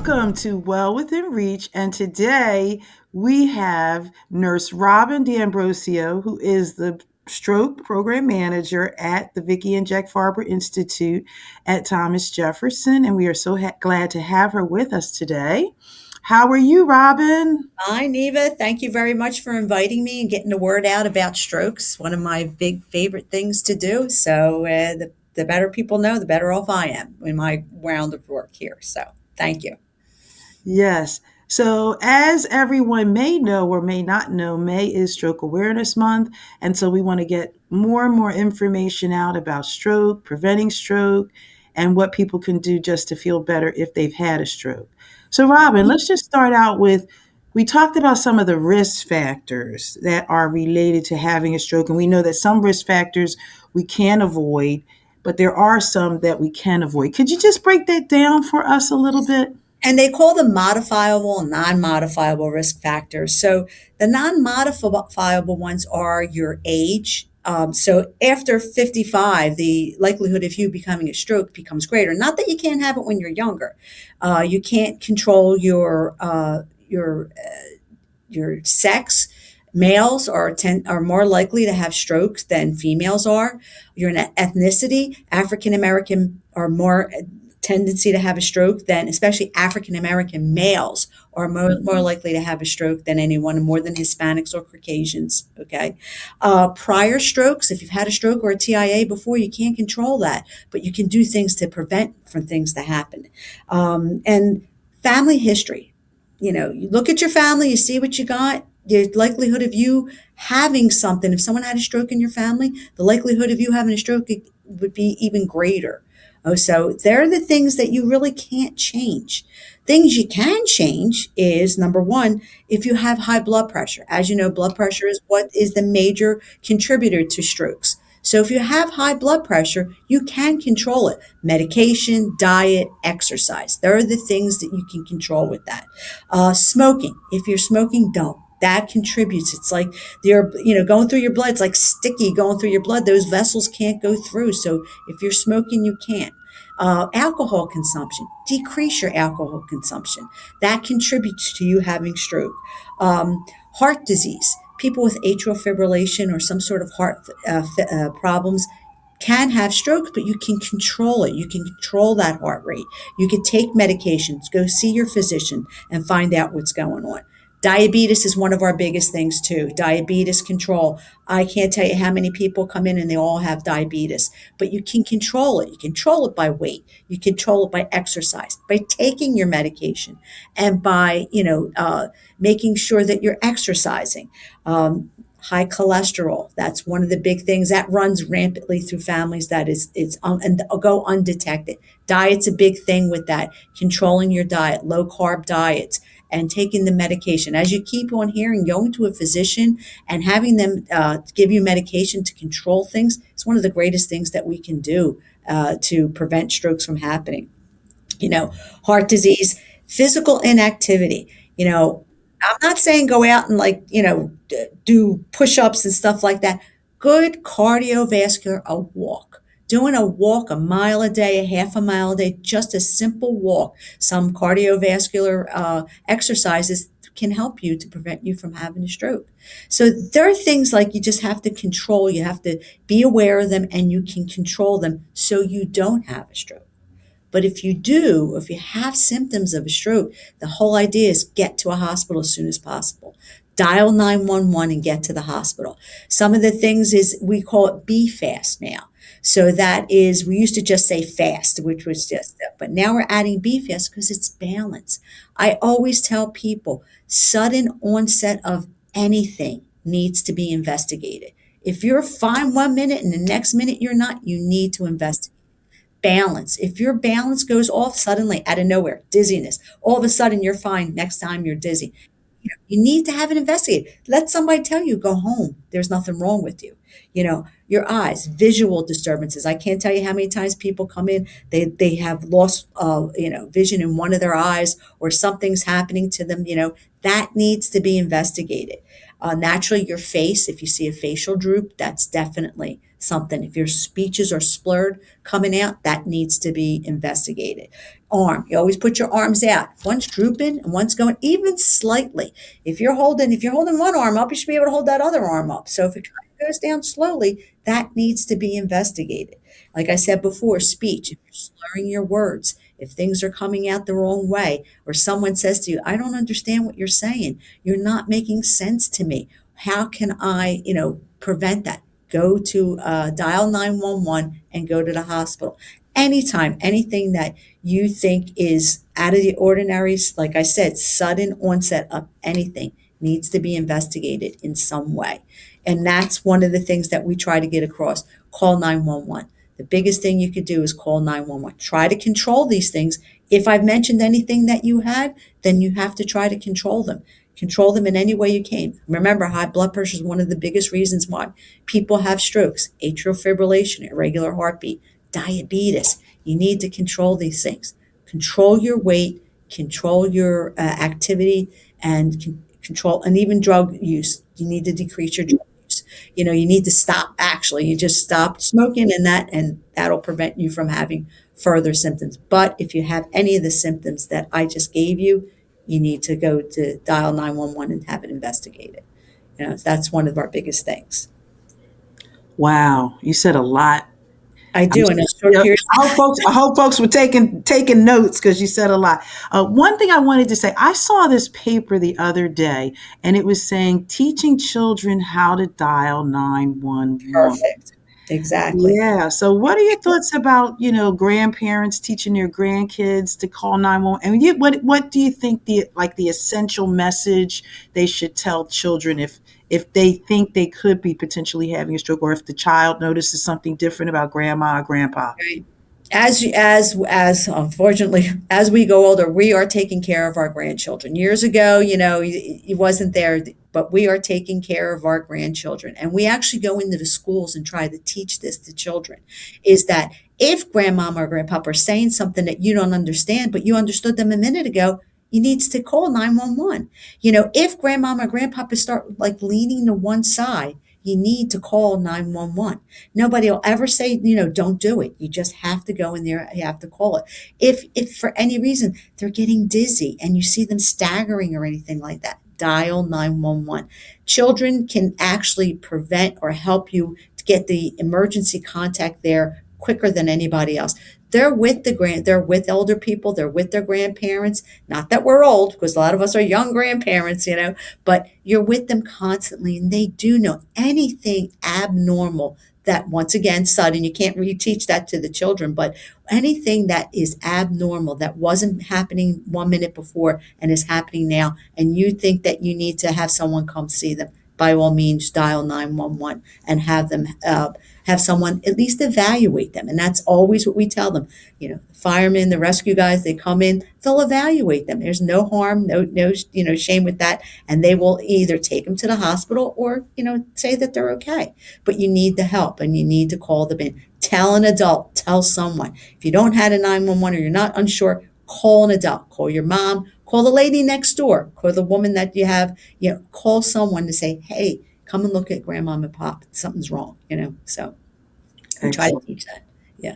Welcome to Well Within Reach, and today we have Nurse Robin D'Ambrosio, who is the Stroke Program Manager at the Vickie and Jack Farber Institute at Thomas Jefferson, and we are so glad to have her with us today. How are you, Robin? Hi, Neva. Thank you very much for inviting me and getting the word out about strokes. One of my big favorite things to do. The better people know, the better off I am in my round of work here. So, thank you. Yes. So, as everyone may know or may not know, May is Stroke Awareness Month. And so, we want to get more and more information out about stroke, preventing stroke, and what people can do just to feel better if they've had a stroke. So, Robin, let's just start out with we talked about some of the risk factors that are related to having a stroke. And we know that some risk factors we can avoid, but there are some that we can avoid. Could you just break that down for us a little bit? And they call them modifiable and non modifiable risk factors. So, the non modifiable ones are your age. So, after 55, the likelihood of you becoming a stroke becomes greater. Not that you can't have it when you're younger. You can't control your sex. Males are more likely to have strokes than females are. Your ethnicity, African American are more tendency to have a stroke than, especially African American males are more likely to have a stroke than anyone, more than Hispanics or Caucasians. Okay. Prior strokes, if you've had a stroke or a TIA before, you can't control that, but you can do things to prevent from things to happen. And family history, you look at your family, you see what you got. The likelihood of you having something, if someone had a stroke in your family, the likelihood of you having a stroke would be even greater. Oh, so they're the things that you really can't change. Things you can change is number one, if you have high blood pressure. As you know, blood pressure is what is the major contributor to strokes. So if you have high blood pressure, you can control it. Medication, diet, exercise. There are the things that you can control with that. Smoking. If you're smoking, don't. That contributes. It's like you're, going through your blood. It's like sticky going through your blood. Those vessels can't go through. So if you're smoking, you can't. Alcohol consumption. Decrease your alcohol consumption. That contributes to you having stroke. Heart disease. People with atrial fibrillation or some sort of heart problems can have strokes, but you can control it. You can control that heart rate. You can take medications, go see your physician, and find out what's going on. Diabetes is one of our biggest things too. Diabetes control. I can't tell you how many people come in and they all have diabetes, but you can control it. You control it by weight. You control it by exercise, by taking your medication, and by making sure that you're exercising. High cholesterol. That's one of the big things that runs rampantly through families. That is, and go undetected. Diet's a big thing with that. Controlling your diet, low carb diets, and taking the medication. As you keep on hearing, going to a physician and having them give you medication to control things is one of the greatest things that we can do to prevent strokes from happening. You know, heart disease, physical inactivity. I'm not saying go out and do push-ups and stuff like that. Good cardiovascular, a walk. Doing a walk a mile a day, a half a mile a day, just a simple walk. Some cardiovascular exercises can help you to prevent you from having a stroke. So there are things like you just have to control. You have to be aware of them and you can control them so you don't have a stroke. But if you do, if you have symptoms of a stroke, the whole idea is get to a hospital as soon as possible. Dial 911 and get to the hospital. Some of the things is we call it be fast now. So that is, we used to just say fast, which was just, but now we're adding be fast because it's balance. I always tell people sudden onset of anything needs to be investigated. If you're fine 1 minute and the next minute you're not, you need to investigate. Balance. If your balance goes off suddenly out of nowhere, dizziness, all of a sudden you're fine. Next time you're dizzy. You need to have it investigated. Let somebody tell you, go home. There's nothing wrong with you. Your eyes, visual disturbances. I can't tell you how many times people come in, they have lost, vision in one of their eyes or something's happening to them, that needs to be investigated. Naturally, your face, if you see a facial droop, that's definitely something. If your speeches are slurred coming out, that needs to be investigated. Arm, you always put your arms out. If one's drooping and one's going even slightly. If you're holding one arm up, you should be able to hold that other arm up. So if it kind of goes down slowly, that needs to be investigated. Like I said before, speech, if you're slurring your words, if things are coming out the wrong way, or someone says to you, I don't understand what you're saying. You're not making sense to me. How can I, prevent that? Go to dial 911 and go to the hospital. Anytime, anything that you think is out of the ordinary, like I said, sudden onset of anything needs to be investigated in some way. And that's one of the things that we try to get across. Call 911. The biggest thing you could do is call 911. Try to control these things. If I've mentioned anything that you had, then you have to try to control them. Control them in any way you can. Remember, high blood pressure is one of the biggest reasons why people have strokes, atrial fibrillation, irregular heartbeat, diabetes. You need to control these things. Control your weight, control your activity, and control, and even drug use. You need to decrease your drug use. You need to stop. Actually, you just stop smoking, and that'll prevent you from having further symptoms. But if you have any of the symptoms that I just gave you, you need to go to dial 911 and have it investigated. That's one of our biggest things. Wow, you said a lot. I I'm do in a just, short period. I hope folks were taking notes because you said a lot. One thing I wanted to say, I saw this paper the other day, and it was saying teaching children how to dial 911. Perfect. Exactly. Yeah. So, what are your thoughts about grandparents teaching their grandkids to call 911? I mean, what do you think the essential message they should tell children if they think they could be potentially having a stroke, or if the child notices something different about grandma or grandpa? Right. As unfortunately as we go older, we are taking care of our grandchildren. Years ago, it wasn't there, but we are taking care of our grandchildren, and we actually go into the schools and try to teach this to children. Is that if grandmama or grandpapa are saying something that you don't understand, but you understood them a minute ago, you need to call 911. If grandmama or grandpapa start like leaning to one side, you need to call 911. Nobody will ever say, don't do it. You just have to go in there. You have to call it. If for any reason they're getting dizzy and you see them staggering or anything like that, dial 911. Children can actually prevent or help you to get the emergency contact there quicker than anybody else. They're with older people, they're with their grandparents. Not that we're old, because a lot of us are young grandparents, but you're with them constantly, and they do know anything abnormal that, once again, sudden, you can't reteach that to the children, but anything that is abnormal that wasn't happening 1 minute before and is happening now, and you think that you need to have someone come see them, by all means, dial 911 and have someone at least evaluate them. And that's always what we tell them. The firemen, the rescue guys, they come in, they'll evaluate them. There's no harm, no shame with that. And they will either take them to the hospital or, say that they're okay. But you need the help, and you need to call them in. Tell an adult, tell someone. If you don't have a 911 or you're not unsure, call an adult, call your mom, call the lady next door, call the woman that you have, call someone to say, hey, come and look at grandma and pop. Something's wrong, so we try to Excellent. teach that. Yeah.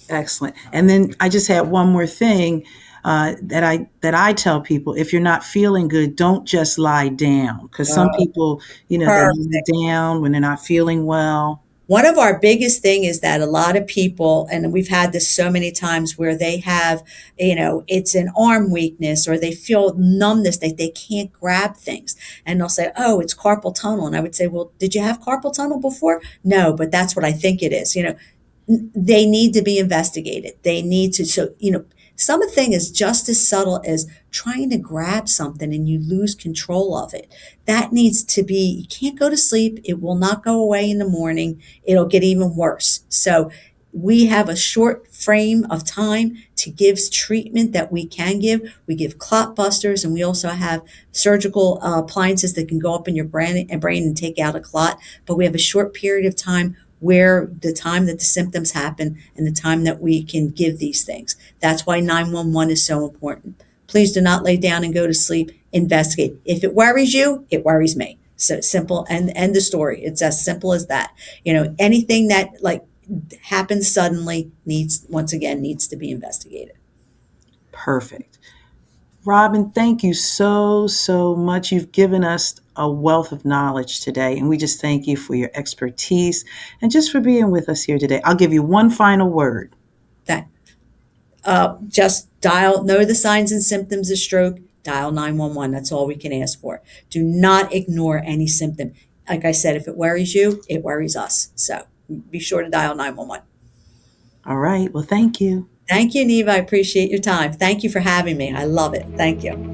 Excellent. And then I just had one more thing that I tell people: if you're not feeling good, don't just lie down, because some people, they lie Perfect. down when they're not feeling well. One of our biggest thing is that a lot of people, and we've had this so many times, where they have, it's an arm weakness, or they feel numbness, they can't grab things. And they'll say, oh, it's carpal tunnel. And I would say, well, did you have carpal tunnel before? No, but that's what I think it is. They need to be investigated. They need to, something is just as subtle as trying to grab something and you lose control of it. That needs to be, you can't go to sleep. It will not go away in the morning. It'll get even worse. So we have a short frame of time to give treatment that we can give. We give clot busters, and we also have surgical appliances that can go up in your brain and take out a clot. But we have a short period of time, where the time that the symptoms happen and the time that we can give these things. That's why 911 is so important. Please do not lay down and go to sleep. Investigate. If it worries you, it worries me. So simple, and end the story. It's as simple as that. Anything that like happens suddenly needs to be investigated. Perfect. Robin, thank you so, so much. You've given us a wealth of knowledge today, and we just thank you for your expertise and just for being with us here today. I'll give you one final word. That just know the signs and symptoms of stroke, dial 911. That's all we can ask for. Do not ignore any symptom. Like I said, if it worries you, it worries us. So be sure to dial 911. All right. Well, thank you. Thank you, Neva. I appreciate your time. Thank you for having me. I love it. Thank you.